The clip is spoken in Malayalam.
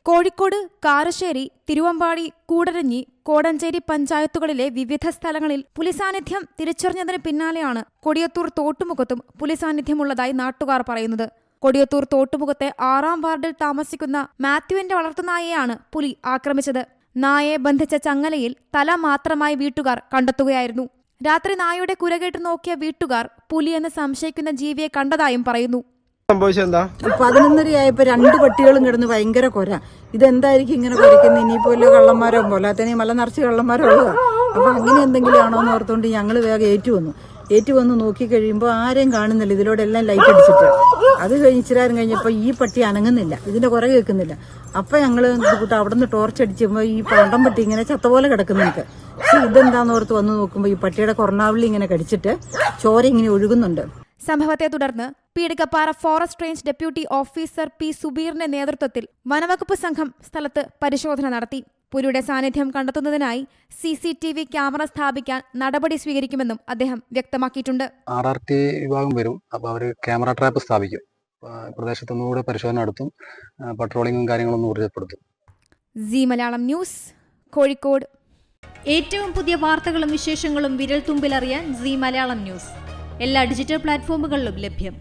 കോഴിക്കോട്, കാരശ്ശേരി, തിരുവമ്പാടി, കൂടരഞ്ഞി, കോടഞ്ചേരി പഞ്ചായത്തുകളിലെ വിവിധ സ്ഥലങ്ങളിൽ പുലിസാന്നിധ്യം തിരിച്ചറിഞ്ഞതിന് പിന്നാലെയാണ് കൊടിയത്തൂർ തോട്ടുമുഖത്തും പുലിസാന്നിധ്യമുള്ളതായി നാട്ടുകാർ പറയുന്നത്. കൊടിയത്തൂർ തോട്ടുമുഖത്തെ 6-ാം വാർഡിൽ താമസിക്കുന്ന മാത്യുവിന്റെ വളർത്തുനായയെയാണ് പുലി ആക്രമിച്ചത്. നായയെ ബന്ധിച്ച ചങ്ങലയിൽ തല മാത്രമായി വീട്ടുകാർ കണ്ടെത്തുകയായിരുന്നു. രാത്രി നായയുടെ കുരകേട്ട് നോക്കിയ വീട്ടുകാർ പുലിയെന്ന് സംശയിക്കുന്ന ജീവിയെ കണ്ടതായും പറയുന്നു. 11:30 2 പട്ടികളും കിടന്ന് ഭയങ്കര കൊര. ഇതെന്തായിരിക്കും ഇങ്ങനെ കുരയ്ക്കുന്നത്? ഇനിയിപ്പോ കള്ളന്മാരോ പോലാത്തന്നെ മല നിറച്ച് കള്ളന്മാരോ ഉള്ളതാ. അപ്പൊ അങ്ങനെ എന്തെങ്കിലും ആണോ എന്ന് ഓർത്തുകൊണ്ട് ഞങ്ങൾ വേഗം ഏറ്റുവന്നു നോക്കി കഴിയുമ്പോൾ ആരെയും കാണുന്നില്ല. ഇതിലൂടെ എല്ലാം ലൈറ്റ് അടിച്ചിട്ട് അത് കഴിഞ്ഞിച്ചിരാരും കഴിഞ്ഞപ്പോ ഈ പട്ടി അനങ്ങുന്നില്ല, ഇതിന്റെ കുര കേൾക്കുന്നില്ല. അപ്പൊ ഞങ്ങള് അവിടെ നിന്ന് ടോർച്ച് അടിച്ചുമ്പോ ഈ പണ്ടം പട്ടി ഇങ്ങനെ ചത്ത പോലെ കിടക്കുന്നുണ്ട്. പക്ഷെ ഇതെന്താന്നോർത്ത് വന്ന് നോക്കുമ്പോ ഈ പട്ടിയുടെ കൊറനാവിളി ഇങ്ങനെ കടിച്ചിട്ട് ചോര ഇങ്ങനെ ഒഴുകുന്നുണ്ട്. സംഭവത്തെ തുടർന്ന് Peedikappara forest range deputy officer P സുബീറിന്റെ നേതൃത്വത്തിൽ വനവകുപ്പ് സംഘം സ്ഥലത്ത് പരിശോധന നടത്തി. പുലിയുടെ സാന്നിധ്യം കണ്ടെത്തുന്നതിനായി CCTV ക്യാമറ സ്ഥാപിക്കാൻ നടപടി സ്വീകരിക്കുമെന്നും അദ്ദേഹം വ്യക്തമാക്കിയിട്ടുണ്ട്. RRT വിഭാഗം വരും, അപ്പോൾ അവർ ക്യാമറ ട്രാപ്പ് സ്ഥാപിക്കും. പ്രദേശത്തൊന്നുകൂടെ പരിശോധന നടത്തും, പട്രോളിങ്ങും കാര്യങ്ങളൊന്നും ഊർജ്ജപ്പെടുത്തും. സി മലയാളം ന്യൂസ്, കോഴിക്കോട്. ഏറ്റവും പുതിയ വാർത്തകളും വിശേഷങ്ങളും വിരൽ തുമ്പിലറിയാൻ സി മലയാളം ന്യൂസ് എല്ലാ ഡിജിറ്റൽ പ്ലാറ്റ്ഫോമുകളിലും ലഭ്യം.